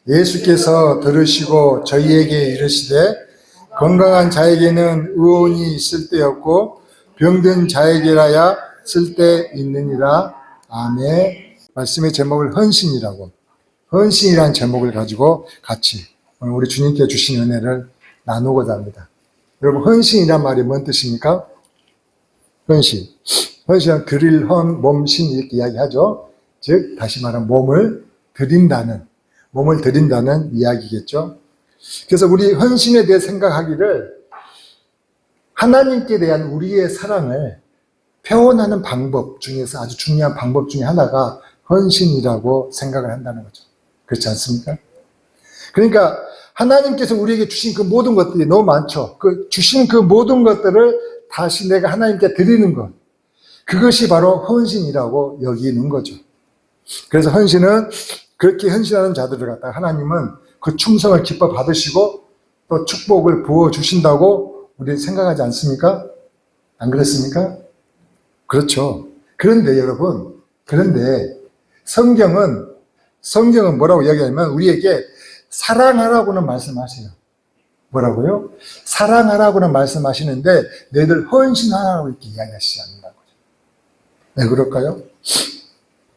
예수께서 들으시고 저희에게 이르시되 건강한 자에게는 의원이 있을 때였고 병든 자에게라야 쓸데 있느니라. 아멘. 말씀의 제목을 헌신이라고, 헌신이라는 제목을 가지고 같이 오늘 우리 주님께 주신 은혜를 나누고자 합니다. 여러분, 헌신이란 말이 뭔 뜻입니까? 헌신. 헌신은 드릴, 헌, 몸신 이렇게 이야기하죠. 즉 다시 말하면 몸을 드린다는 이야기겠죠. 그래서 우리 헌신에 대해 생각하기를 하나님께 대한 우리의 사랑을 표현하는 방법 중에서 아주 중요한 방법 중에 하나가 헌신이라고 생각을 한다는 거죠. 그렇지 않습니까? 그러니까 하나님께서 우리에게 주신 그 모든 것들이 너무 많죠. 주신 그 모든 것들을 다시 내가 하나님께 드리는 것, 그것이 바로 헌신이라고 여기는 거죠. 그래서 헌신은, 그렇게 헌신하는 자들을 갖다가 하나님은 그 충성을 기뻐 받으시고 또 축복을 부어주신다고 우리는 생각하지 않습니까? 안 그렇습니까? 그렇죠. 그런데 여러분, 성경은 뭐라고 이야기하냐면 우리에게 사랑하라고는 말씀하세요. 뭐라고요? 사랑하라고는 말씀하시는데 너희들 헌신하라고 이렇게 이야기하시지 않는다는 거죠. 왜 그럴까요?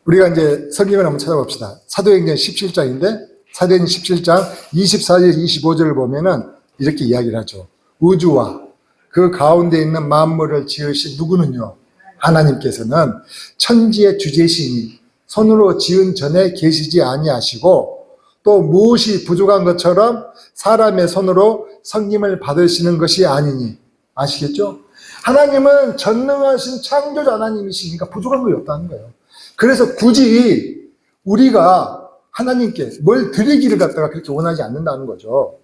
우리가 이제 성경을 한번 찾아봅시다. 사도행전 17장인데 사도행전 17장 24절 25절을 보면은 이렇게 이야기를 하죠. 우주와 그 가운데 있는 만물을 지으신 누구는요? 하나님께서는 천지의 주제시니 손으로 지은 전에 계시지 아니하시고 또 무엇이 부족한 것처럼 사람의 손으로 섬김을 받으시는 것이 아니니. 아시겠죠? 하나님은 전능하신 창조자 하나님이시니까 부족한 것이 없다는 거예요. 그래서 굳이 우리가 하나님께 뭘 드리기를 갖다가 그렇게 원하지 않는다는 거죠.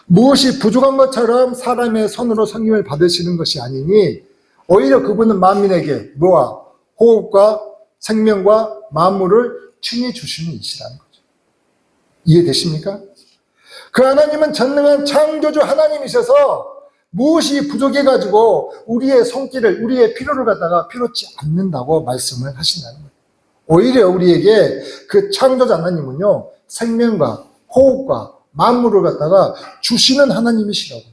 무엇이 부족한 것처럼 사람의 손으로 섬김을 받으시는 것이 아니니 오히려 그분은 만민에게 뭐와 호흡과 생명과 만물을 친히 주시는 이시라는 거죠. 이해되십니까? 그 하나님은 전능한 창조주 하나님이셔서 무엇이 부족해가지고 우리의 손길을, 우리의 필요를 갖다가 필요치 않는다고 말씀을 하신다는 거예요. 오히려 우리에게 그 창조자 하나님은요, 생명과 호흡과 만물을 갖다가 주시는 하나님이시라고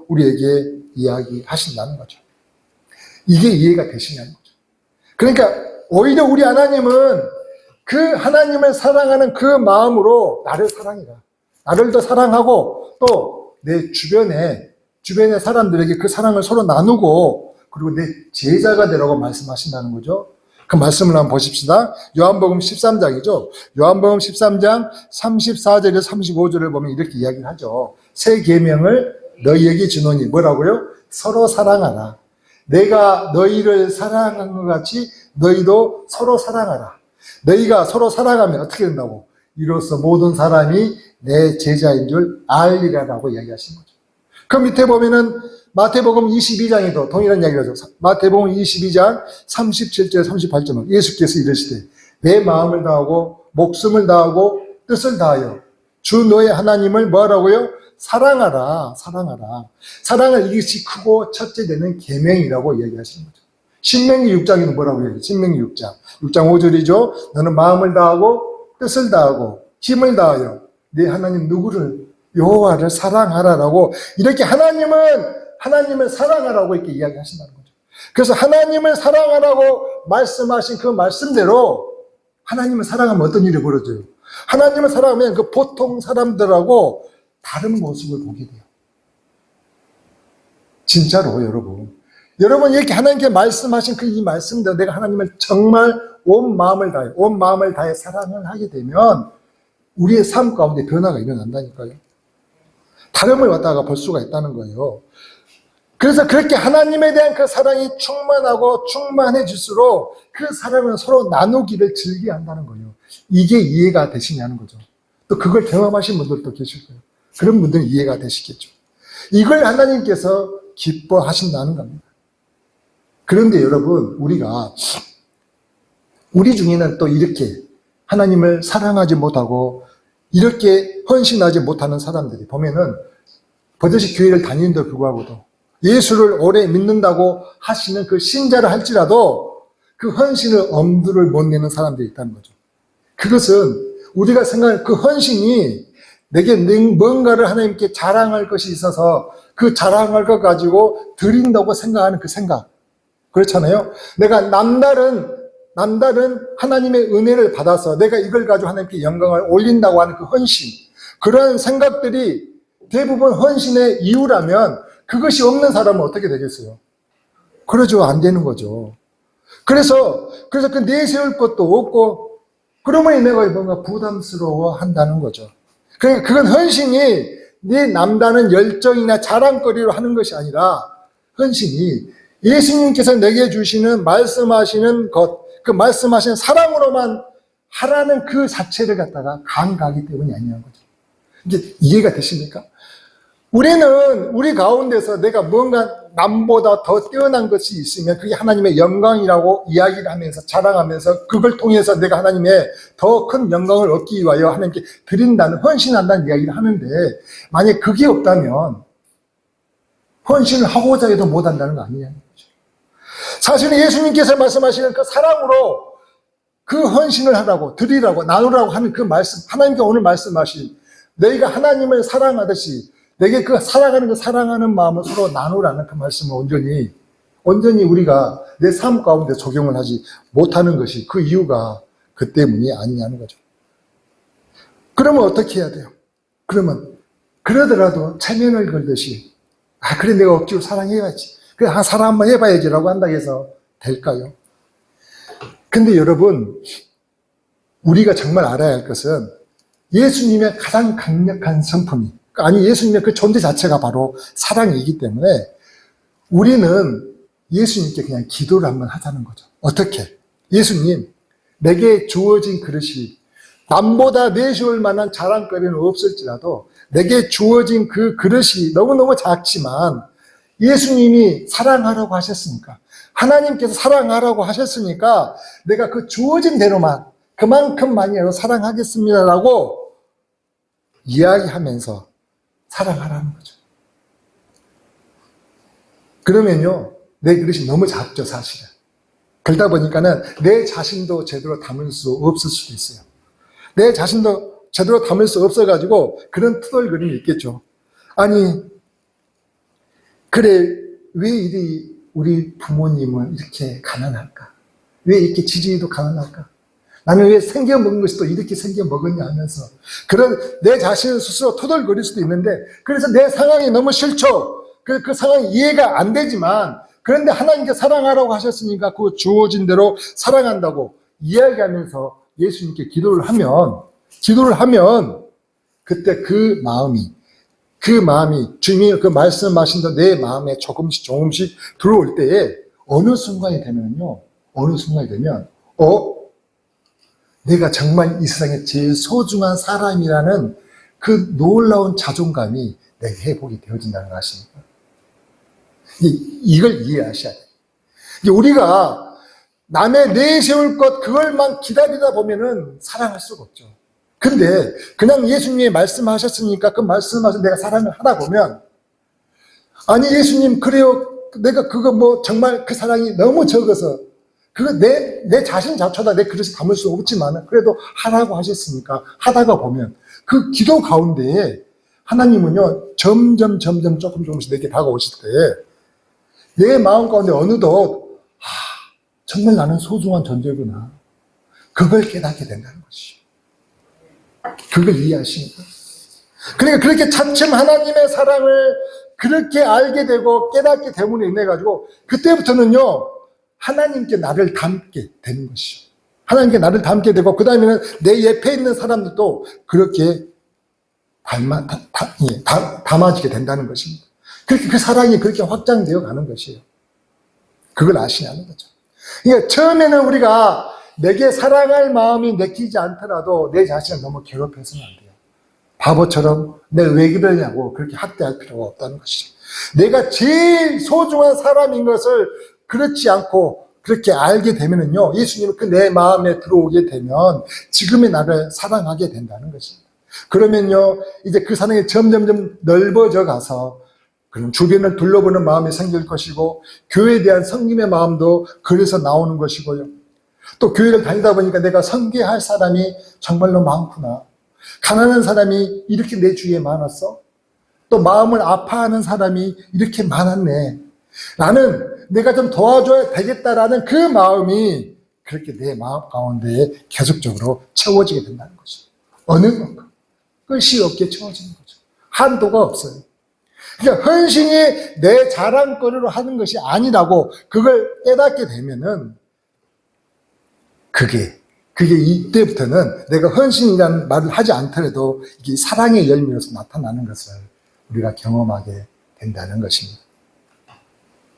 우리에게 이야기하신다는 거죠. 이게 이해가 되시냐는 거죠. 그러니까 오히려 우리 하나님은 그 하나님을 사랑하는 그 마음으로 나를 사랑해라. 나를 더 사랑하고 또 내 주변에 사람들에게 그 사랑을 서로 나누고 그리고 내 제자가 되라고 말씀하신다는 거죠. 그 말씀을 한번 보십시다. 요한복음 13장이죠. 요한복음 13장 34절에서 35절을 보면 이렇게 이야기를 하죠. 새 계명을 너희에게 주노니 뭐라고요? 서로 사랑하라. 내가 너희를 사랑한 것 같이 너희도 서로 사랑하라. 너희가 서로 사랑하면 어떻게 된다고? 이로써 모든 사람이 내 제자인 줄 알리라라고 이야기하신 거죠. 그 밑에 보면은 마태복음 22장에도 동일한 이야기를 하죠. 마태복음 22장 37절 38절 예수께서 이르시되 내 마음을 다하고 목숨을 다하고 뜻을 다하여 주 너의 하나님을 뭐하라고요? 사랑하라. 사랑을 이것이 크고 첫째 되는 계명이라고 이야기하시는 거죠. 신명기 6장에는 뭐라고 얘기해요? 신명기 6장 5절이죠. 너는 마음을 다하고 뜻을 다하고 힘을 다하여 네 하나님 누구를? 여호와를 사랑하라라고 이렇게 하나님을 사랑하라고 이렇게 이야기하신다는 거죠. 그래서 하나님을 사랑하라고 말씀하신 그 말씀대로 하나님을 사랑하면 어떤 일이 벌어져요? 하나님을 사랑하면 그 보통 사람들하고 다른 모습을 보게 돼요. 진짜로 여러분 이렇게 하나님께 말씀하신 그 이 말씀대로 내가 하나님을 정말 온 마음을 다해 사랑을 하게 되면 우리의 삶 가운데 변화가 일어난다니까요. 다름을 갖다가 볼 수가 있다는 거예요. 그래서 그렇게 하나님에 대한 그 사랑이 충만하고 충만해질수록 그 사랑을 서로 나누기를 즐겨야 한다는 거예요. 이게 이해가 되시냐는 거죠. 또 그걸 경험하신 분들도 계실 거예요. 그런 분들은 이해가 되시겠죠. 이걸 하나님께서 기뻐하신다는 겁니다. 그런데 여러분, 우리 중에는 또 이렇게 하나님을 사랑하지 못하고 이렇게 헌신하지 못하는 사람들이 보면은 버젓이 교회를 다니는데 불구하고도 예수를 오래 믿는다고 하시는 그 신자를 할지라도 그 헌신을 엄두를 못 내는 사람들이 있다는 거죠. 그것은 우리가 생각하는 그 헌신이 내게 뭔가를 하나님께 자랑할 것이 있어서 그 자랑할 것 가지고 드린다고 생각하는 그 생각. 그렇잖아요. 내가 남다른 하나님의 은혜를 받아서 내가 이걸 가지고 하나님께 영광을 올린다고 하는 그 헌신. 그런 생각들이 대부분 헌신의 이유라면 그것이 없는 사람은 어떻게 되겠어요? 그러죠. 안 되는 거죠. 그래서 그 내세울 것도 없고, 그러면 내가 뭔가 부담스러워 한다는 거죠. 그러니까 그건 헌신이 내 남다른 열정이나 자랑거리로 하는 것이 아니라, 헌신이 예수님께서 내게 주시는 말씀하시는 것, 그 말씀하시는 사랑으로만 하라는 그 자체를 갖다가 강가하기 때문이 아니냐는 거죠. 이제 이해가 되십니까? 우리는 우리 가운데서 내가 뭔가 남보다 더 뛰어난 것이 있으면 그게 하나님의 영광이라고 이야기를 하면서 자랑하면서 그걸 통해서 내가 하나님의 더 큰 영광을 얻기 위하여 하나님께 드린다는, 헌신한다는 이야기를 하는데, 만약에 그게 없다면 헌신을 하고자 해도 못한다는 거 아니냐는 거죠. 사실은 예수님께서 말씀하시는 그 사랑으로 그 헌신을 하라고, 드리라고, 나누라고 하는 그 말씀, 하나님께 오늘 말씀하신 너희가 하나님을 사랑하듯이 내게 그 사랑하는 마음을 서로 나누라는 그 말씀을 온전히 우리가 내 삶 가운데 적용을 하지 못하는 것이 그 이유가 그 때문이 아니냐는 거죠. 그러면 어떻게 해야 돼요? 그러더라도 체면을 걸듯이, 그래, 내가 억지로 사랑해야지. 그래, 사랑 한번 해봐야지라고 한다고 해서 될까요? 근데 여러분, 우리가 정말 알아야 할 것은 예수님의 가장 강력한 성품이, 예수님의 그 존재 자체가 바로 사랑이기 때문에 우리는 예수님께 그냥 기도를 한번 하자는 거죠. 어떻게? 예수님, 내게 주어진 그릇이 남보다 내세울 만한 자랑거리는 없을지라도 내게 주어진 그 그릇이 너무너무 작지만 예수님이 사랑하라고 하셨으니까, 하나님께서 사랑하라고 하셨으니까 내가 그 주어진 대로만 그만큼만이라도 사랑하겠습니다라고 이야기하면서 사랑하라는 거죠. 그러면요, 내 그릇이 너무 작죠, 사실은. 그러다 보니까는 내 자신도 제대로 담을 수 없을 수도 있어요. 내 자신도 제대로 담을 수 없어가지고 그런 투덜거림이 있겠죠. 아니, 그래, 왜 우리 부모님은 이렇게 가난할까? 왜 이렇게 지진이도 가난할까? 나는 왜 생겨 먹은 것이 또 이렇게 생겨 먹었냐 하면서 그런 내 자신을 스스로 토덜거릴 수도 있는데, 그래서 내 상황이 너무 싫죠. 그 상황이 이해가 안 되지만, 그런데 하나님께 사랑하라고 하셨으니까 그 주어진 대로 사랑한다고 이야기하면서 예수님께 기도를 하면 그때 그 마음이 주님이 그 말씀하신 대로 내 마음에 조금씩 들어올 때에 어느 순간이 되면 내가 정말 이 세상에 제일 소중한 사람이라는 그 놀라운 자존감이 내 회복이 되어진다는 거 아십니까? 이걸 이해하셔야 돼요. 우리가 남의 내세울 것 그걸만 기다리다 보면은 사랑할 수가 없죠. 근데 그냥 예수님이 말씀하셨으니까 그 말씀하셔서 내가 사랑을 하다 보면, 아니 예수님 그래요, 내가 그거 정말 그 사랑이 너무 적어서 그거 내 자신 자체다 내 그릇에 담을 수 없지만 그래도 하라고 하셨으니까 하다가 보면 그 기도 가운데에 하나님은요 점점 조금씩 내게 다가오실 때에 내 마음 가운데 어느덧 정말 나는 소중한 존재구나, 그걸 깨닫게 된다는 것이죠. 그걸 이해하십니까? 그러니까 그렇게 차츰 하나님의 사랑을 그렇게 알게 되고 깨닫게 됨으로 인해 가지고 그때부터는요 하나님께 나를 닮게 되는 것이죠. 하나님께 나를 닮게 되고 그 다음에는 내 옆에 있는 사람들도 그렇게 담아지게 된다는 것입니다. 그렇게 그 사랑이 그렇게 확장되어 가는 것이에요. 그걸 아시냐는 거죠. 그러니까 처음에는 우리가 내게 사랑할 마음이 내키지 않더라도 내 자신을 너무 괴롭혀서는 안 돼요. 바보처럼 내가 왜 그러냐고 그렇게 학대할 필요가 없다는 것이죠. 내가 제일 소중한 사람인 것을 그렇지 않고 그렇게 알게 되면은요, 예수님은 그 내 마음에 들어오게 되면 지금의 나를 사랑하게 된다는 것입니다. 그러면요, 이제 그 사랑이 점점 넓어져 가서 그럼 주변을 둘러보는 마음이 생길 것이고 교회에 대한 성김의 마음도 그래서 나오는 것이고요. 또 교회를 다니다 보니까 내가 섬겨할 사람이 정말로 많구나. 가난한 사람이 이렇게 내 주위에 많았어. 또 마음을 아파하는 사람이 이렇게 많았네. 나는 내가 좀 도와줘야 되겠다라는 그 마음이 그렇게 내 마음 가운데 계속적으로 채워지게 된다는 거죠. 어느 것과 끝이 없게 채워지는 거죠. 한도가 없어요. 그러니까 헌신이 내 자랑거리로 하는 것이 아니라고 그걸 깨닫게 되면은 그게 이때부터는 내가 헌신이라는 말을 하지 않더라도 이게 사랑의 열매로서 나타나는 것을 우리가 경험하게 된다는 것입니다.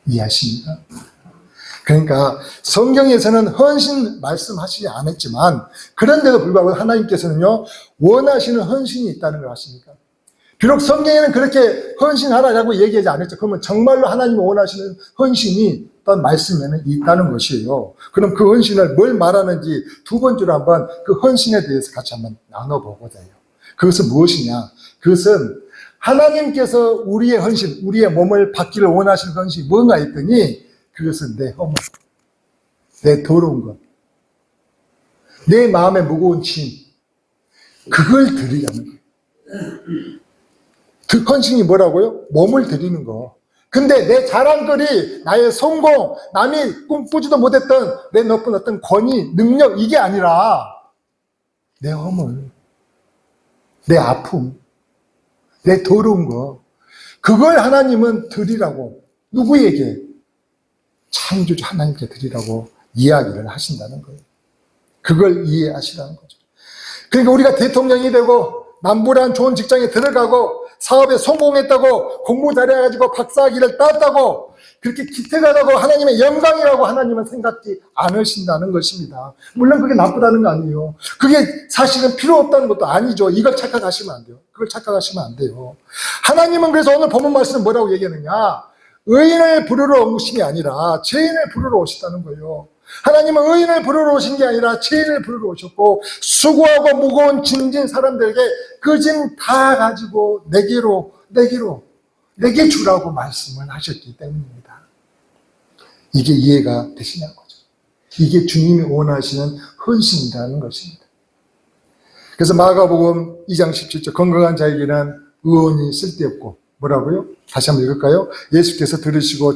이해하십니까? 그러니까 성경에서는 헌신 말씀하시지 않았지만 그런데도 불구하고 하나님께서는요 원하시는 헌신이 있다는 걸 아십니까? 비록 성경에는 그렇게 헌신하라고 얘기하지 않았죠. 그러면 정말로 하나님이 원하시는 헌신이 어떤 말씀에는 있다는 것이에요. 그럼 그 헌신을 뭘 말하는지 두 번째로 한번 그 헌신에 대해서 같이 한번 나눠보고자 해요. 그것은 무엇이냐? 그것은 하나님께서 우리의 헌신, 우리의 몸을 받기를 원하시는 헌신이 뭔가 했더니 그것은 내 허물, 내 더러운 것, 내 마음에 무거운 짐, 그걸 드리자는 거예요. 그 헌신이 뭐라고요? 몸을 드리는 거. 근데 내 자랑거리, 나의 성공, 남이 꿈꾸지도 못했던 내 높은 어떤 권위, 능력, 이게 아니라 내 허물, 내 아픔, 내 더러운 거, 그걸 하나님은 드리라고. 누구에게? 창조주 하나님께 드리라고 이야기를 하신다는 거예요. 그걸 이해하시라는 거죠. 그러니까 우리가 대통령이 되고 남부란 좋은 직장에 들어가고 사업에 성공했다고 공부 잘해가지고 박사학위를 땄다고 그렇게 기특하다고 하나님의 영광이라고 하나님은 생각지 않으신다는 것입니다. 물론 그게 나쁘다는 거 아니에요. 그게 사실은 필요 없다는 것도 아니죠. 이걸 착각하시면 안 돼요. 그걸 착각하시면 안 돼요. 하나님은 그래서 오늘 본문 말씀은 뭐라고 얘기하느냐? 의인을 부르러 온 것이 아니라 죄인을 부르러 오셨다는 거예요. 하나님은 의인을 부르러 오신 게 아니라 죄인을 부르러 오셨고 수고하고 무거운 짐진 사람들에게 그 짐 다 가지고 내게 주라고 말씀을 하셨기 때문입니다. 이게 이해가 되시냐는 거죠. 이게 주님이 원하시는 헌신이라는 것입니다. 그래서 마가복음 2장 17절 건강한 자에게는 의원이 쓸데없고 뭐라고요? 다시 한번 읽을까요? 예수께서 들으시고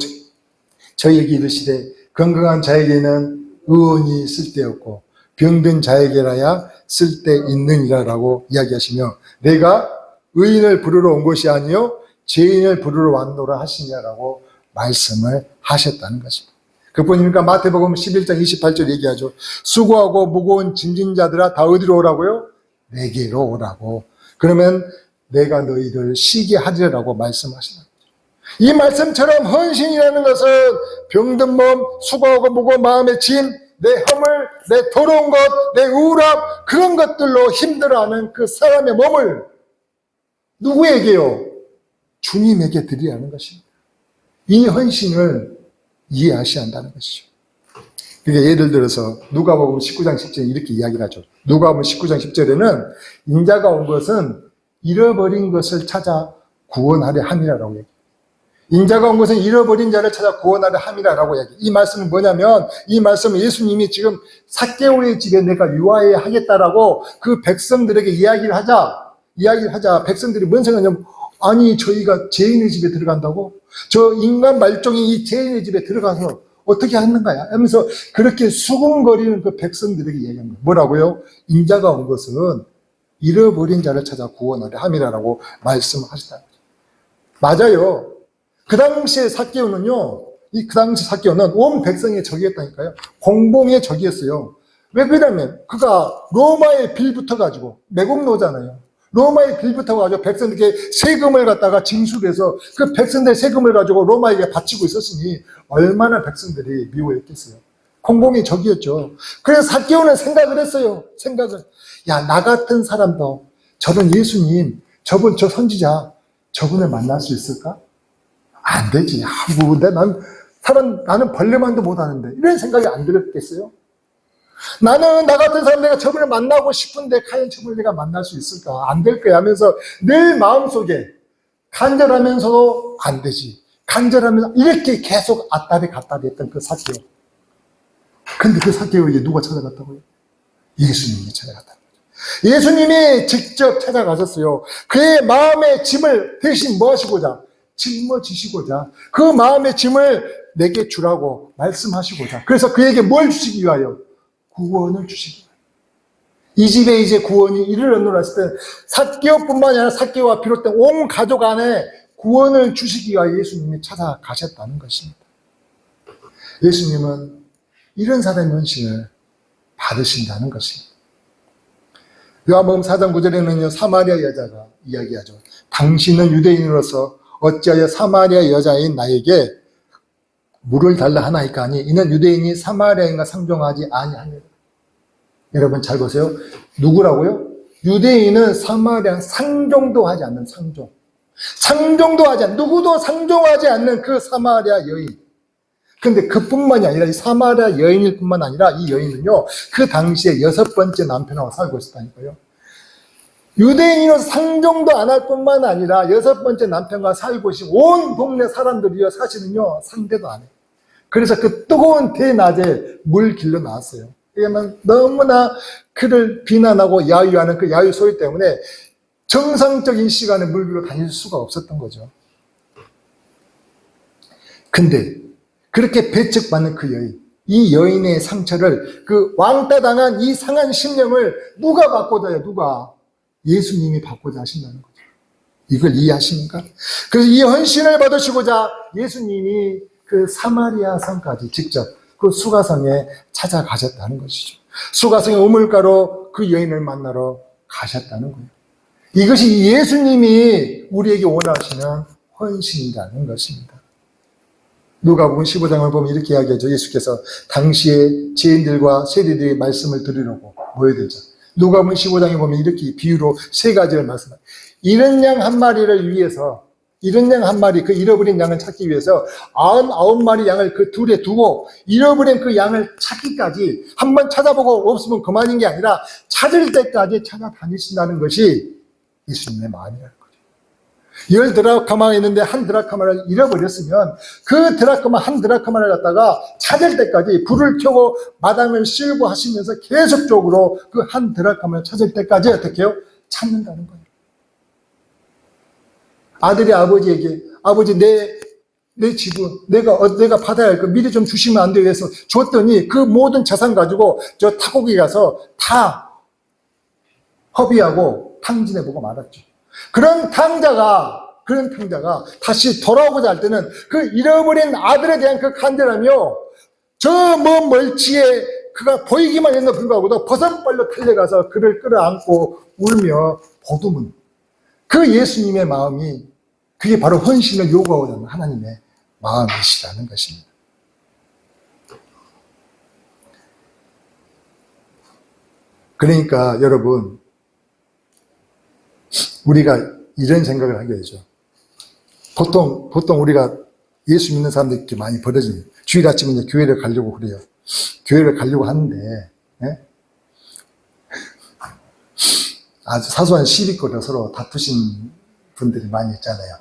저희에게 이르시되 건강한 자에게는 의원이 쓸데없고 병든 자에게라야 쓸데있느니라라고 이야기하시며 내가 의인을 부르러 온 것이 아니요 죄인을 부르러 왔노라 하시냐라고 말씀을 하셨다는 것입니다. 그뿐입니까? 마태복음 11장 28절 얘기하죠. 수고하고 무거운 짐진 자들아 다 어디로 오라고요? 내게로 오라고. 그러면 내가 너희를 쉬게 하리라고 말씀하시는 거죠. 이 말씀처럼 헌신이라는 것은 병든 몸, 수고하고 무거운 마음의 짐, 내 허물, 내 더러운 것, 내 우울함 그런 것들로 힘들어하는 그 사람의 몸을 누구에게요? 주님에게 드리라는 것입니다. 이 헌신을 이해하셔야 한다는 것이죠. 그러니까 예를 들어서 누가복음 19장 10절에 이렇게 이야기를 하죠. 누가복음 19장 10절에는 인자가 온 것은 잃어버린 것을 찾아 구원하려 함이라고 얘기해요. 인자가 온 것은 잃어버린 자를 찾아 구원하려 함이라고 얘기해요. 이 말씀은 뭐냐면 이 말씀은 예수님이 지금 삭개오의 집에 내가 유하여야 하겠다라고 그 백성들에게 이야기를 하자 백성들이 뭔 생각하냐면 아니 저희가 죄인의 집에 들어간다고? 저 인간 말종이 이 죄인의 집에 들어가서 어떻게 하는 거야? 하면서 그렇게 수군거리는 그 백성들에게 얘기한 거예요. 뭐라고요? 인자가 온 것은 잃어버린 자를 찾아 구원하려 함이라고 말씀하시다. 맞아요. 그 당시에 삭개오는요, 그 당시 삭개오는 온 백성의 적이었다니까요. 공공의 적이었어요. 왜 그러냐면 그가 로마에 빌붙어가지고 매국노잖아요. 로마에 빌붙어가지고 백성들에게 세금을 갖다가 징수해서 그 백성들 세금을 가지고 로마에게 바치고 있었으니 얼마나 백성들이 미워했겠어요. 공공의 적이었죠. 그래서 삭개오는 생각을 했어요. 야, 나 같은 사람도 저런 예수님, 저 선지자, 저분을 만날 수 있을까? 안 되지. 나는 벌레만도 못하는데. 이런 생각이 안 들었겠어요? 나는 나 같은 사람 내가 저분을 만나고 싶은데 과연 저분을 내가 만날 수 있을까? 안 될 거야 하면서 늘 마음속에 간절하면서도 안 되지. 간절하면서 이렇게 계속 왔다리 갔다리 했던 그 삭개오. 근데 그 삭개오에게 누가 찾아갔다고요? 예수님이 찾아갔다는 거죠. 예수님이 직접 찾아가셨어요. 그의 마음의 짐을 대신 뭐 하시고자? 짊어지시고자. 그 마음의 짐을 내게 주라고 말씀하시고자. 그래서 그에게 뭘 주시기 위하여? 구원을 주시기 위하여. 이 집에 이제 구원이 이르렀노라 했을 때 삭개오뿐만 아니라 삭개오와 비롯된 온 가족 안에 구원을 주시기 위하여 예수님이 찾아가셨다는 것입니다. 예수님은 이런 사람의 헌신을 받으신다는 것입니다. 요한복음 4장 9절에는요, 사마리아 여자가 이야기하죠. 당신은 유대인으로서 어찌하여 사마리아 여자인 나에게 물을 달라 하나이까 하니 이는 유대인이 사마리아인과 상종하지 아니하니라. 여러분 잘 보세요. 누구라고요? 유대인은 사마리아 상종도 하지 않는 상종. 상종도 하지 않는, 누구도 상종하지 않는 그 사마리아 여인. 근데 그뿐만이 아니라 이 사마리아 여인일 뿐만 아니라 이 여인은요, 그 당시에 6번째 남편하고 살고 있었다니까요. 유대인으로서 상종도 안 할 뿐만 아니라 6번째 남편과 살고 있고 온 동네 사람들이요, 사실은요, 상대도 안 해요. 그래서 그 뜨거운 대낮에 물 길러 나왔어요. 왜냐하면 너무나 그를 비난하고 야유하는 그 야유 소리 때문에 정상적인 시간에 물 길러 다닐 수가 없었던 거죠. 근데 그렇게 배척받는 그 여인, 이 여인의 상처를, 그 왕따 당한 이 상한 심령을 누가 바꿔줘야 해요? 누가? 예수님이 바꿔자 하신다는 거죠. 이걸 이해하십니까? 그래서 이 헌신을 받으시고자 예수님이 그 사마리아 성까지 직접 그 수가성에 찾아가셨다는 것이죠. 수가성의 우물가로 그 여인을 만나러 가셨다는 거예요. 이것이 예수님이 우리에게 원하시는 헌신이라는 것입니다. 누가복음 15장을 보면 이렇게 이야기하죠. 예수께서 당시에 죄인들과 세리들의 말씀을 들으려고 모여들죠. 누가복음 15장에 보면 이렇게 비유로 3가지를 말씀합니다. 잃은 양 한 마리를 위해서, 잃은 양 한 마리, 그 잃어버린 양을 찾기 위해서 99마리 양을 그 둘에 두고 잃어버린 그 양을 찾기까지 한번 찾아보고 없으면 그만인 게 아니라 찾을 때까지 찾아다니신다는 것이 예수님의 마음이라는 거죠. 10드라카마가 있는데 한 드라카마를 잃어버렸으면 그 드라카마 한 드라카마를 갖다가 찾을 때까지 불을 켜고 마당을 쓸고 하시면서 계속적으로 그 한 드라카마를 찾을 때까지 어떻게 해요? 찾는다는 거예요. 아들이 아버지에게 아버지 내 지분 내가 받아야 할 거 미리 좀 주시면 안 돼요 해서 줬더니 그 모든 자산 가지고 저 타국에 가서 다 허비하고 탕진해보고 말았죠. 그런 탕자가 다시 돌아오고자 할 때는 그 잃어버린 아들에 대한 그 간절함이요, 저 먼 멀치에 그가 보이기만 했나 불구하고도 버선발로 달려가서 그를 끌어안고 울며 보듬은 그 예수님의 마음이, 그게 바로 헌신을 요구하고자 하는 하나님의 마음이시라는 것입니다. 그러니까 여러분, 우리가 이런 생각을 하게 되죠. 보통 우리가 예수 믿는 사람들 이렇게 많이 벌어집니다. 주일 아침에 이제 교회를 가려고 그래요. 교회를 가려고 하는데, 예? 아주 사소한 시비거리로 서로 다투신 분들이 많이 있잖아요.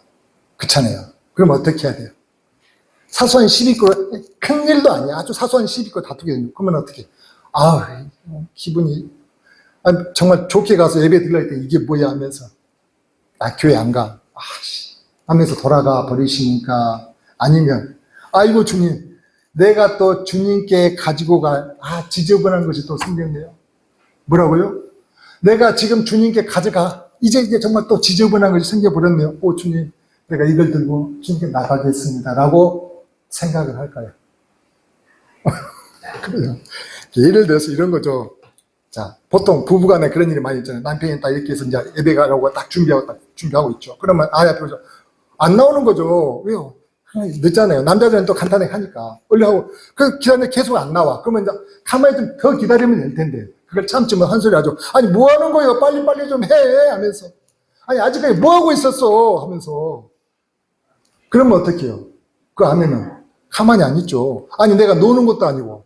그렇잖아요. 그럼 어떻게 해야 돼요? 사소한 시비거리, 큰 일도 아니야. 아주 사소한 시비거리 다투게 되면, 그러면 어떻게? 기분이, 정말 좋게 가서 예배 드릴 때 이게 뭐야 하면서, 교회 안 가. 하면서 돌아가 버리시니까, 아니면, 아이고 주님, 내가 또 주님께 가지고 갈, 지저분한 것이 또 생겼네요. 뭐라고요? 내가 지금 주님께 가져가. 이제 정말 또 지저분한 것이 생겨버렸네요. 주님, 내가 이걸 들고 주님께 나가겠습니다. 라고 생각을 할까요? 그래요. 예를 들어서 이런 거죠. 자, 보통 부부간에 그런 일이 많이 있잖아요. 남편이 딱 이렇게 해서 이제 예배 가려고 딱 준비하고 있죠. 그러면 앞에서 안 나오는 거죠. 왜요? 늦잖아요. 남자들은 또 간단하게 하니까. 얼른 하고, 기다리는데 계속 안 나와. 그러면 이제 가만히 좀 더 기다리면 될 텐데. 그걸 참지만 한 소리 하죠. 아니, 뭐 하는 거예요? 빨리빨리 좀 해! 하면서. 아니, 아직까지 뭐 하고 있었어? 하면서. 그러면 어떻게 해요? 그 아내는 가만히 안 있죠. 아니, 내가 노는 것도 아니고.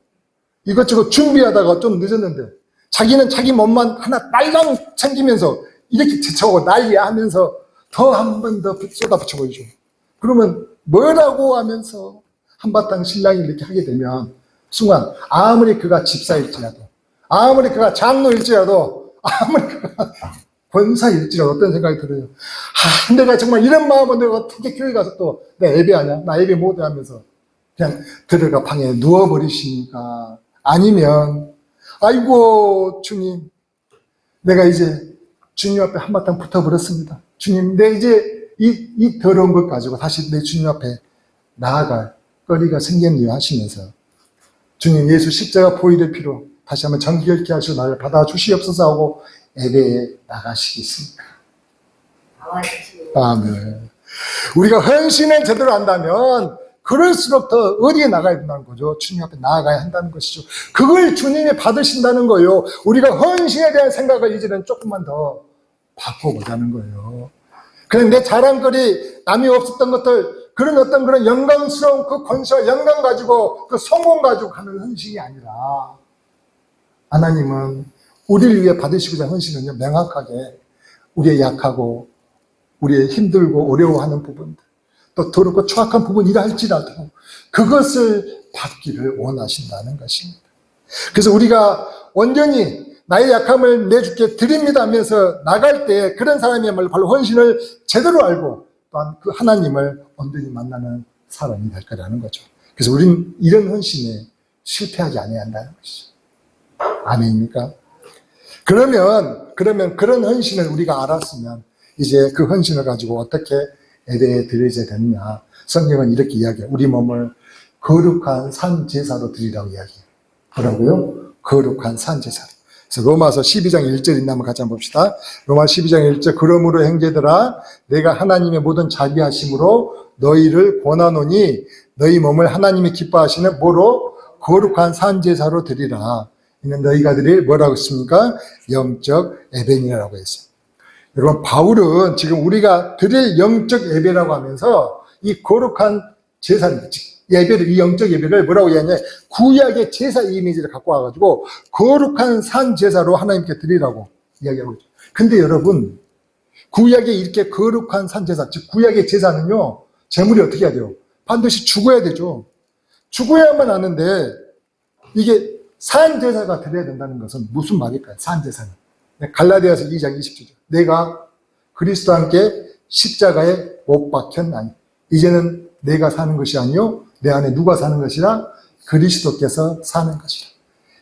이것저것 준비하다가 좀 늦었는데. 자기는 자기 몸만 하나 빨강 챙기면서 이렇게 제쳐오고 난리야 하면서 더 한 번 더 쏟아붙여보이죠. 그러면 뭐라고 하면서 한바탕 신랑이 이렇게 하게 되면 순간 아무리 그가 집사일지라도, 아무리 그가 장로일지라도, 아무리 그가 권사일지라도 어떤 생각이 들어요. 내가 정말 이런 마음으로 내가 어떻게 교회 가서 또 내 예배하냐? 나 예배 못해 하면서 그냥 들어가 방에 누워버리시니까. 아니면 아이고 주님, 내가 이제 주님 앞에 한바탕 붙어버렸습니다. 주님, 내 이제 이 더러운 것 가지고 다시 내 주님 앞에 나아갈 거리가 생겼네요 하시면서 주님 예수 십자가 보혈의 피로 다시 한번 정결케 하시고 나를 받아주시옵소서 하고 예배에 나가시겠습니까? 아멘. 우리가 헌신을 제대로 한다면 그럴수록 더 어디에 나가야 된다는 거죠. 주님 앞에 나아가야 한다는 것이죠. 그걸 주님이 받으신다는 거예요. 우리가 헌신에 대한 생각을 이제는 조금만 더 바꿔보자는 거예요. 그냥 내 자랑거리, 남이 없었던 것들, 그런 어떤 그런 영광스러운 그 권세와 영광 가지고 그 성공 가지고 하는 헌신이 아니라 하나님은 우리를 위해 받으시고자 헌신은요, 명확하게 우리의 약하고 우리의 힘들고 어려워하는 부분들, 또 더럽고 추악한 부분이라 할지라도 그것을 받기를 원하신다는 것입니다. 그래서 우리가 온전히 나의 약함을 내 주께 드립니다 하면서 나갈 때 그런 사람이야말로 바로 헌신을 제대로 알고 또한 그 하나님을 온전히 만나는 사람이 될 거라는 거죠. 그래서 우리는 이런 헌신에 실패하지 않아야 한다는 것이죠. 아멘입니까? 그러면 그런 헌신을 우리가 알았으면 이제 그 헌신을 가지고 어떻게 예배에 드려야 되느냐. 성경은 이렇게 이야기해요. 우리 몸을 거룩한 산 제사로 드리라고 이야기해요. 뭐라고요? 거룩한 산 제사로. 그래서 로마서 12장 1절 있나 한번 같이 한번 봅시다. 로마 12장 1절 그러므로 형제들아 내가 하나님의 모든 자비하심으로 너희를 권하노니 너희 몸을 하나님이 기뻐하시는 뭐로? 거룩한 산 제사로 드리라. 이는 너희가 드릴 뭐라고 했습니까? 영적 예배니라고 했어요. 여러분 바울은 지금 우리가 드릴 영적 예배라고 하면서 이 거룩한 제사를 예배를 이 영적 예배를 뭐라고 얘기하냐 구약의 제사 이미지를 갖고 와가지고 거룩한 산 제사로 하나님께 드리라고 이야기하고 있죠. 근데 여러분 구약에 이렇게 거룩한 산 제사 즉 구약의 제사는요 제물이 어떻게 해야 돼요? 반드시 죽어야 되죠. 죽어야만 하는데 이게 산 제사가 드려야 된다는 것은 무슨 말일까요? 산 제사는 갈라디아서 2장 20절 내가 그리스도와 함께 십자가에 못 박혔나니 이제는 내가 사는 것이 아니요 내 안에 누가 사는 것이라 그리스도께서 사는 것이라.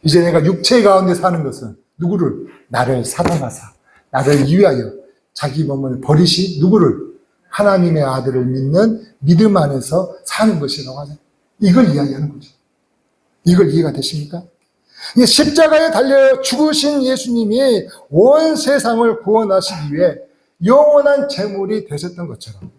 이제 내가 육체 가운데 사는 것은 누구를? 나를 사랑하사 나를 위하여 자기 몸을 버리시 누구를? 하나님의 아들을 믿는 믿음 안에서 사는 것이라고 하죠. 이걸 이야기하는 거죠. 이걸 이해가 되십니까? 십자가에 달려 죽으신 예수님이 온 세상을 구원하시기 위해 영원한 제물이 되셨던 것처럼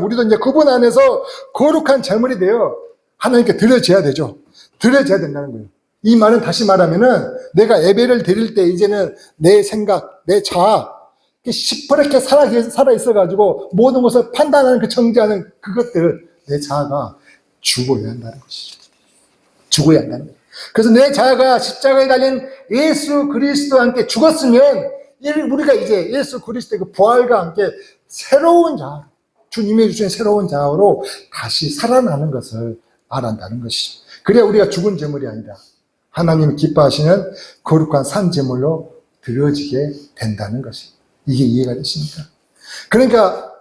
우리도 이제 그분 안에서 거룩한 제물이 되어 하나님께 드려져야 되죠. 드려져야 된다는 거예요. 이 말은 다시 말하면은 내가 예배를 드릴 때 이제는 내 생각, 내 자아 시퍼렇게 살아 있어가지고 모든 것을 판단하는 그 정죄하는 그것들 내 자아가 죽어야 한다는 것이죠. 죽어야 한다는 거예요. 그래서 내 자아가 십자가에 달린 예수 그리스도와 함께 죽었으면 우리가 이제 예수 그리스도의 그 부활과 함께 새로운 자아, 주님이 주신 새로운 자아로 다시 살아나는 것을 말한다는 것이죠. 그래야 우리가 죽은 제물이 아니라 하나님이 기뻐하시는 거룩한 산 제물로 드려지게 된다는 것이 이게 이해가 되십니까? 그러니까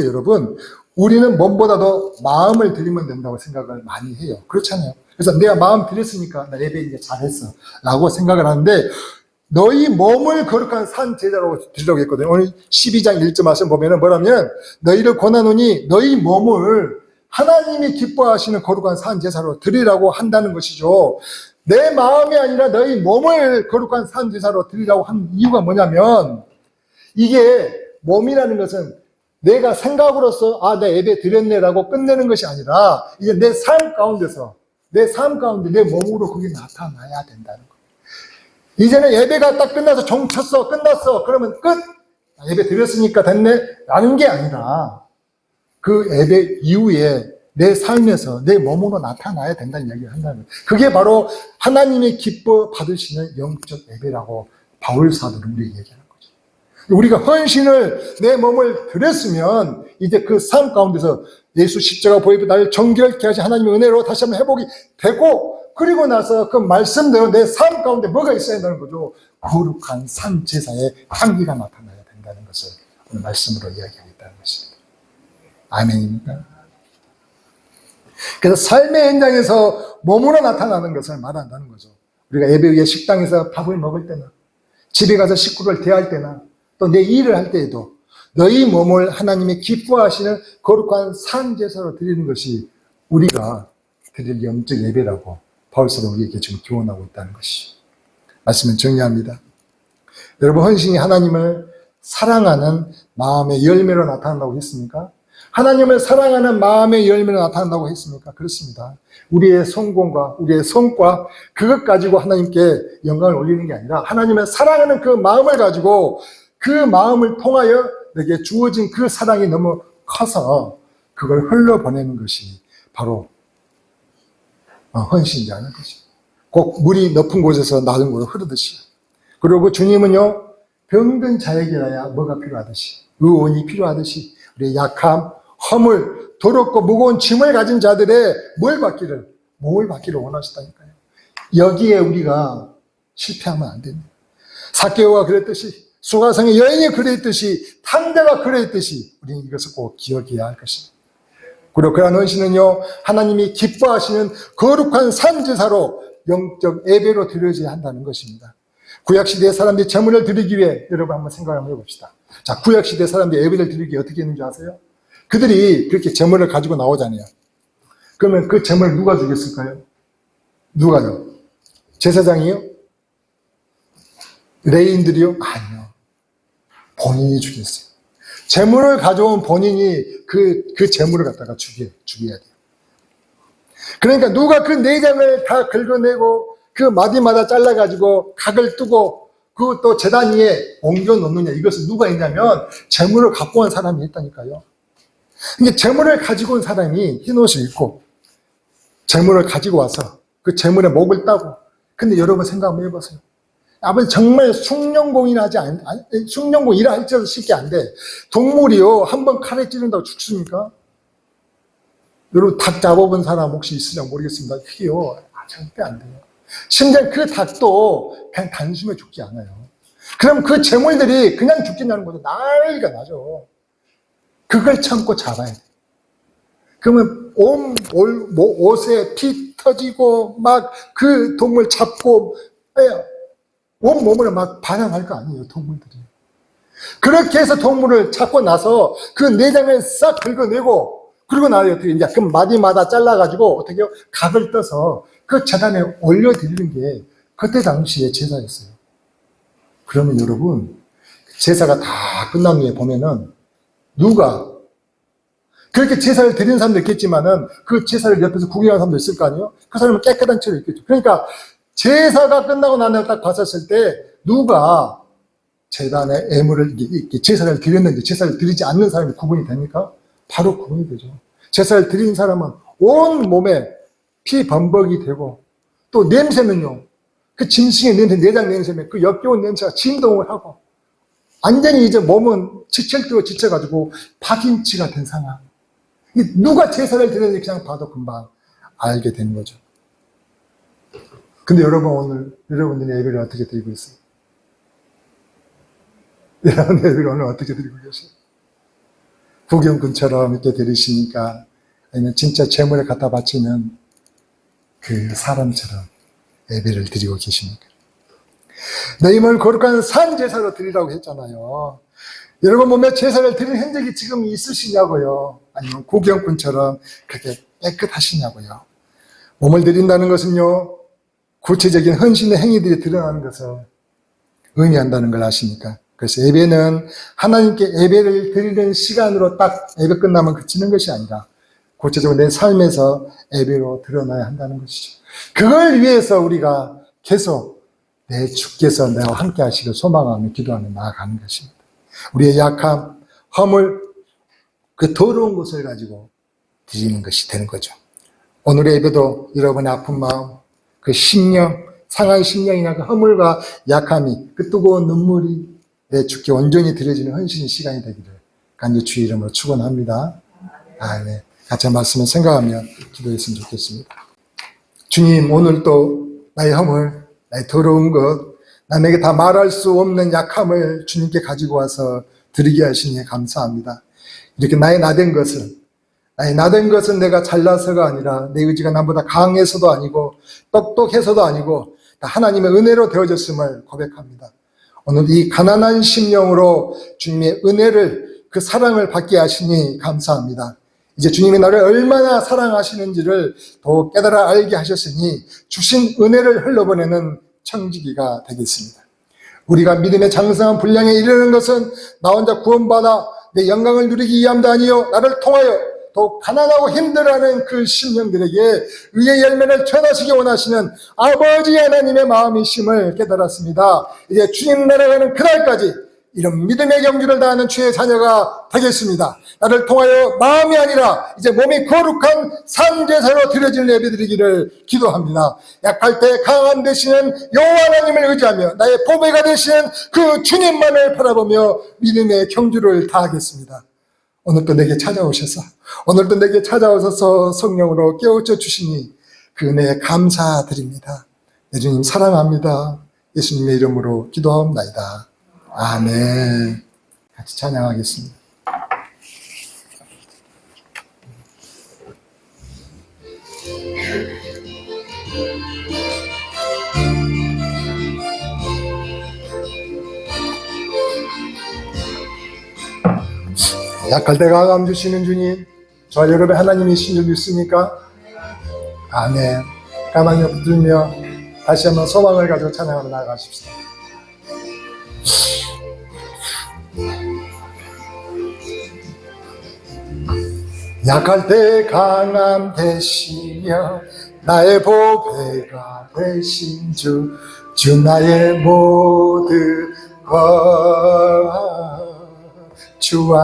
여러분 우리는 몸보다도 마음을 드리면 된다고 생각을 많이 해요. 그렇잖아요. 그래서 내가 마음 드렸으니까 나 예배 이제 잘했어 라고 생각을 하는데 너희 몸을 거룩한 산 제사로 드리라고 했거든요. 오늘 12장 1절 말씀 보면은 뭐라면 너희를 권하노니 너희 몸을 하나님이 기뻐하시는 거룩한 산 제사로 드리라고 한다는 것이죠. 내 마음이 아니라 너희 몸을 거룩한 산 제사로 드리라고 한 이유가 뭐냐면 이게 몸이라는 것은 내가 생각으로서 내 예배 드렸네라고 끝내는 것이 아니라 이제 내 삶 가운데 내 몸으로 그게 나타나야 된다는 거예요. 이제는 예배가 딱 끝나서 종 쳤어 끝났어 그러면 끝 예배 드렸으니까 됐네 라는 게 아니라 그 예배 이후에 내 삶에서 내 몸으로 나타나야 된다는 이야기를 한다는 거예요. 그게 바로 하나님이 기뻐 받으시는 영적 예배라고 바울 사도는 우리에게 얘기하는 거죠. 우리가 헌신을 내 몸을 드렸으면 이제 그 삶 가운데서 예수 십자가 보혈로 나를 정결케 하신 하나님의 은혜로 다시 한번 회복이 되고, 그리고 나서 그 말씀대로 내 삶 가운데 뭐가 있어야 한다는 거죠? 거룩한 산 제사의 향기가 나타나야 된다는 것을 오늘 말씀으로 이야기하고 있다는 것입니다. 아멘입니까? 그래서 삶의 현장에서 몸으로 나타나는 것을 말한다는 거죠. 우리가 예배 위에 식당에서 밥을 먹을 때나, 집에 가서 식구를 대할 때나, 또 내 일을 할 때에도 너희 몸을 하나님이 기뻐하시는 거룩한 산 제사로 드리는 것이 우리가 드릴 영적 예배라고 바울사도 우리에게 지금 교훈하고 있다는 것이죠. 말씀은 정리합니다. 여러분, 헌신이 하나님을 사랑하는 마음의 열매로 나타난다고 했습니까? 하나님을 사랑하는 마음의 열매로 나타난다고 했습니까? 그렇습니다. 우리의 성공과 우리의 성과, 그것 가지고 하나님께 영광을 올리는 게 아니라 하나님을 사랑하는 그 마음을 가지고 그 마음을 통하여 내게 주어진 그 사랑이 너무 커서 그걸 흘러보내는 것이 바로 헌신이라는 것이. 꼭 물이 높은 곳에서 낮은 곳으로 흐르듯이. 그리고 주님은요, 병든 자에게라야 뭐가 필요하듯이, 의원이 필요하듯이 우리의 약함, 허물, 더럽고 무거운 짐을 가진 자들의 뭘 받기를 원하셨다니까요. 여기에 우리가 실패하면 안 됩니다. 삭개오가 그랬듯이, 수가성의 여인이 그랬듯이, 탕자가 그랬듯이 우리는 이것을 꼭 기억해야 할 것입니다. 그리고 그러한 헌신은요, 하나님이 기뻐하시는 거룩한 산제사로 영적 예배로 드려져야 한다는 것입니다. 구약시대의 사람들이 제물을 드리기 위해, 여러분 한번 생각을 한번 해봅시다. 자, 구약시대 사람들이 예배를 드리기 위해 어떻게 했는지 아세요? 그들이 그렇게 제물을 가지고 나오잖아요. 그러면 그 제물을 누가 주겠을까요? 누가요? 제사장이요? 레인들이요? 아니요. 본인이 주겠어요. 제물을 가져온 본인이 그 제물을 갖다가 죽여야 돼요. 그러니까 누가 그 내장을 다 긁어내고 그 마디마다 잘라가지고 각을 뜨고 그 또 제단 위에 옮겨 놓느냐, 이것을 누가 했냐면 제물을 갖고 온 사람이 했다니까요. 이게 제물을 가지고 온 사람이 흰 옷을 입고 제물을 가지고 와서 그 제물의 목을 따고, 근데 여러분 생각 한번 해보세요. 아버지 정말 숭늉공이라 할지라도 쉽게 안 돼. 동물이요, 한번 칼에 찌른다고 죽습니까? 여러분 닭 잡아본 사람 혹시 있으냐 모르겠습니다. 그게요, 절대 안 돼요. 심지어 그 닭도 그냥 단숨에 죽지 않아요. 그럼 그 제물들이 그냥 죽겠냐는 거죠. 난리가 나죠. 그걸 참고 잡아야 돼. 그러면 옷에 피 터지고 막 그 동물 잡고 온 몸을 막 반항할 거 아니에요, 동물들이. 그렇게 해서 동물을 잡고 나서 그 내장을 싹 긁어내고, 그리고 나서 어떻게 이제 그 마디마다 잘라가지고 어떻게 해요? 각을 떠서 그 제단에 올려드리는 게 그때 당시의 제사였어요. 그러면 여러분, 제사가 다 끝난 후에 보면은 누가 그렇게 제사를 드리는 사람도 있겠지만은 그 제사를 옆에서 구경하는 사람도 있을 거 아니에요? 그 사람은 깨끗한 채로 있겠죠. 그러니까 제사가 끝나고 난 다음에 딱 봤었을 때 누가 제단에 제사를 드렸는지 제사를 드리지 않는 사람이 구분이 됩니까? 바로 구분이 되죠. 제사를 드리는 사람은 온 몸에 피 범벅이 되고, 또 냄새는요, 그 짐승의 냄새, 내장 냄새면 그 역겨운 냄새가 진동을 하고, 완전히 이제 몸은 지쳐가지고 파김치가 된 상황. 누가 제사를 드렸는지 그냥 봐도 금방 알게 되는 거죠. 근데 여러분, 오늘 여러분들의 예배를 어떻게 드리고 있어요? 여러분의 예배를 오늘 어떻게 드리고 계세요? 구경꾼처럼 이렇게 드리십니까? 아니면 진짜 제물에 갖다 바치는 그 사람처럼 예배를 드리고 계십니까? 너희 몸을 거룩한 산 제사로 드리라고 했잖아요. 여러분 몸에 제사를 드린 흔적이 지금 있으시냐고요? 아니면 구경꾼처럼 그렇게 깨끗하시냐고요? 몸을 드린다는 것은요, 구체적인 헌신의 행위들이 드러나는 것을 의미한다는 걸 아십니까? 그래서 예배는 하나님께 예배를 드리는 시간으로 딱 예배 끝나면 그치는 것이 아니라 구체적으로 내 삶에서 예배로 드러나야 한다는 것이죠. 그걸 위해서 우리가 계속 내 주께서 나와 함께 하시길 소망하며 기도하며 나아가는 것입니다. 우리의 약함, 허물, 그 더러운 것을 가지고 드리는 것이 되는 거죠. 오늘의 예배도 여러분의 아픈 마음, 그 심령, 상한 심령이나 그 허물과 약함이, 그 뜨거운 눈물이 내 주께 온전히 드려지는 헌신의 시간이 되기를 간절히 주의 이름으로 축원합니다. 네. 같이 말씀을 생각하며 기도했으면 좋겠습니다. 주님, 오늘도 나의 허물, 나의 더러운 것, 남에게 다 말할 수 없는 약함을 주님께 가지고 와서 드리게 하시니 감사합니다. 이렇게 나의 나된 것은 내가 잘나서가 아니라 내 의지가 남보다 강해서도 아니고 똑똑해서도 아니고 다 하나님의 은혜로 되어졌음을 고백합니다. 오늘 이 가난한 심령으로 주님의 은혜를, 그 사랑을 받게 하시니 감사합니다. 이제 주님이 나를 얼마나 사랑하시는지를 더 깨달아 알게 하셨으니 주신 은혜를 흘러보내는 청지기가 되겠습니다. 우리가 믿음의 장성한 분량에 이르는 것은 나 혼자 구원받아 내 영광을 누리기 위함도 아니요 나를 통하여 더 가난하고 힘들어하는 그 심령들에게 의의 열매를 전하시기 원하시는 아버지 하나님의 마음이심을 깨달았습니다. 이제 주님 나라가는 그날까지 이런 믿음의 경주를 다하는 주의 자녀가 되겠습니다. 나를 통하여 마음이 아니라 이제 몸이 거룩한 산제사로 드려질 예배드리기를 기도합니다. 약할 때 강함 되시는 여호와 하나님을 의지하며 나의 보배가 되시는 그 주님만을 바라보며 믿음의 경주를 다하겠습니다. 오늘도 내게 찾아오셔서 성령으로 깨우쳐 주시니 그 은혜에 감사드립니다. 내 주님 사랑합니다. 예수님의 이름으로 기도하옵나이다. 아멘. 같이 찬양하겠습니다. 약할 때 강함 주시는 주님, 저와 여러분의 하나님이신 줄 믿습니까? 아멘. 가만히 붙들며 다시 한번 소망을 가지고 찬양하며 나아가십시다. 약할 때 강함 되시며 나의 보배가 되신 주 나의 모든 것 주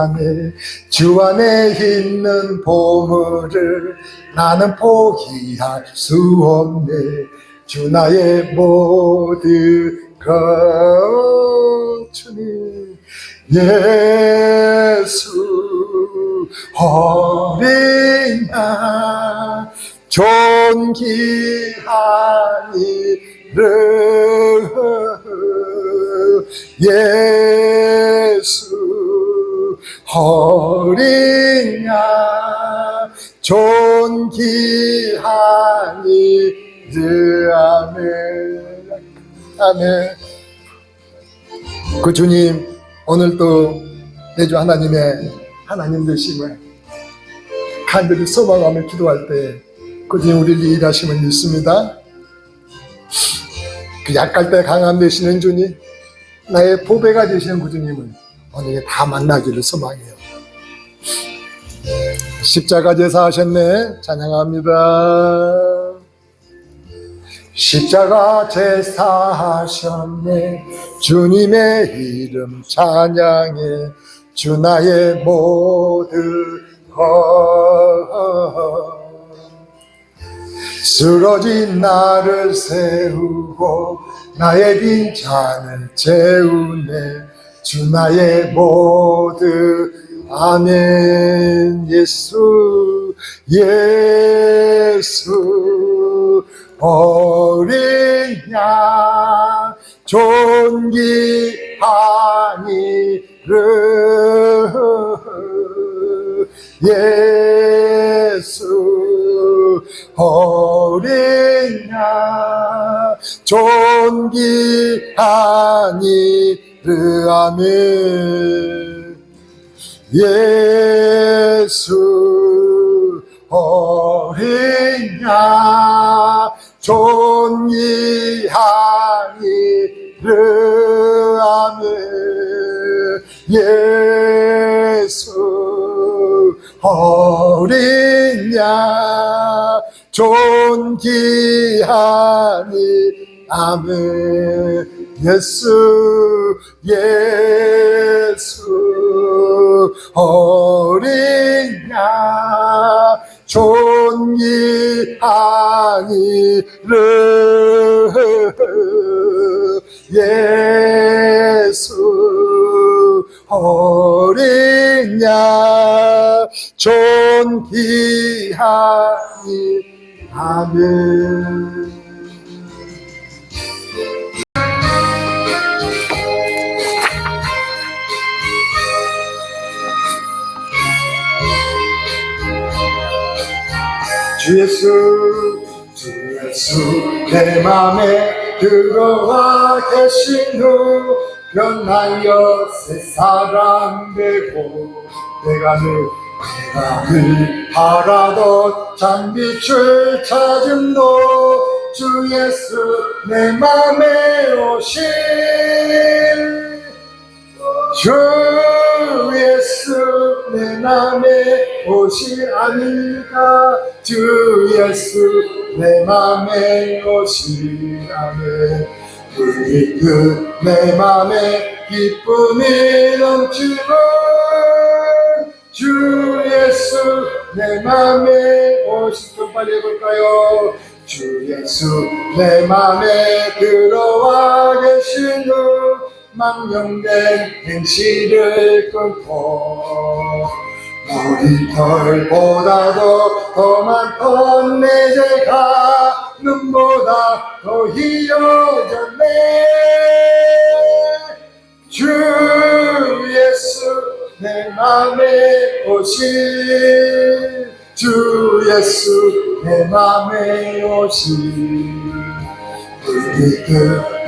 안에 있는 보물을 나는 포기할 수 없네. 주 나의 모든 것 주님 예수 어린 양 존귀한 이름 예수 어린 양 존귀한 이름 아멘. 그 주님 오늘도 내 주 하나님의 하나님 되심을 간절히 소망하며 기도할 때 그 주님 우리를 일하심을 믿습니다. 그 약할 때 강함 되시는 주님, 나의 보배가 되시는 그 주님을 오늘 다 만나기를 소망해요. 십자가 제사 하셨네. 찬양합니다. 십자가 제사 하셨네. 주님의 이름 찬양해. 주 나의 모든 것 쓰러진 나를 세우고 나의 빈잔을 채우네. 주 나의 모든 아멘. 예수 어린 양 존귀한 이름 예수 어린 양 존귀한 이름 아멘. 예수 어린 양 존귀한 이름 아멘. 예수 어린 양 존귀한 이름 아멘. 예수 어린 양 존귀한 이름 예수 어린 양 존귀하니 아멘. 주 예수 내 맘에 들어와 계신 후 변하여 새 사람 되고 내가 늘 바라던 장빛을 찾음도 주 예수 내 맘에 오신 주 예수 내 맘에 오시 아니까 주 예수 내 맘에 오시라네 우리 내 맘에 기쁨이 넘치는 주 예수 내 맘에 오시 좀 빨리 해볼까요? 주 예수 내 맘에 들어와 계신 후 망령된 행실을 끊고 머리털보다도 더 많던 내 죄가 눈보다 더 희어졌네 주 예수 내 맘에 오신 주 예수 내 맘에 오신 우리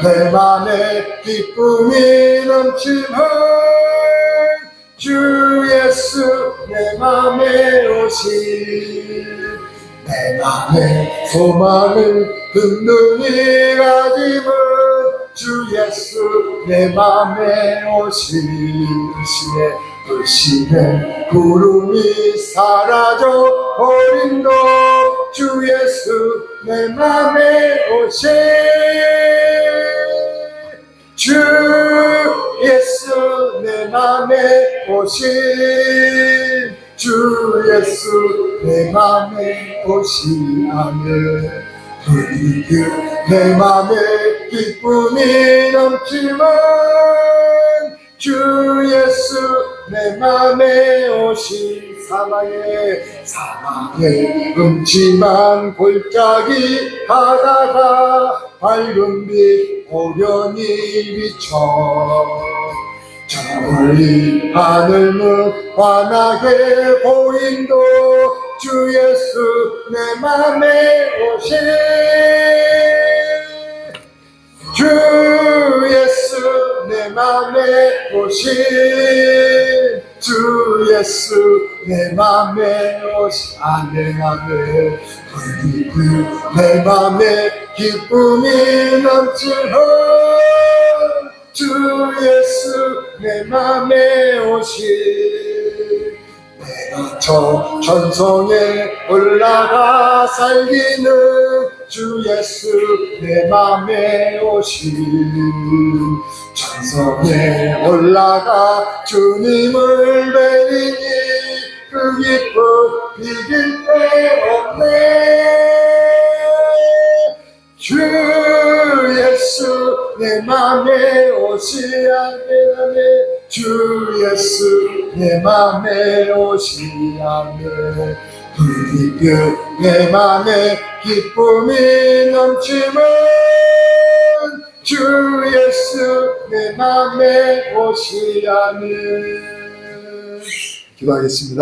내 맘에 기쁨이 넘치는 주 예수 내 맘에 오신 내 맘에 소망을 든든히 가짐은 주 예수 내 맘에 오시시네 불신의 구름이 사라져 버린도 주 예수 내 맘에 오신 주 예수 내 맘에 오신 주 예수 내 맘에 오신 아멘 우리 내 맘에 기쁨이 넘치는 주 예수 내 맘에 오신 사망의 음침한 골짜기 가다가 밝은 빛 오련히 비춰 저 멀리 하늘은 환하게 보인도 주 예수 내 맘에 오신 주 예수 내 맘에 오신 주 예수 내 맘에 오신 아멘 아멘 우리 내 맘에 기쁨이 넘치는 주 예수 내 맘에 오신 내가 저 천성에 올라가 살기는 주 예수 내 맘에 오신 천성에 올라가 주님을 뵈니 그 기쁨 비길 데 없네 주 예수 내 맘에 오시아네 주 예수 내 맘에 오시아네 불빛 내 맘에 기쁨이 넘치면 주 예수 내 맘에 오시아네 기도하겠습니다.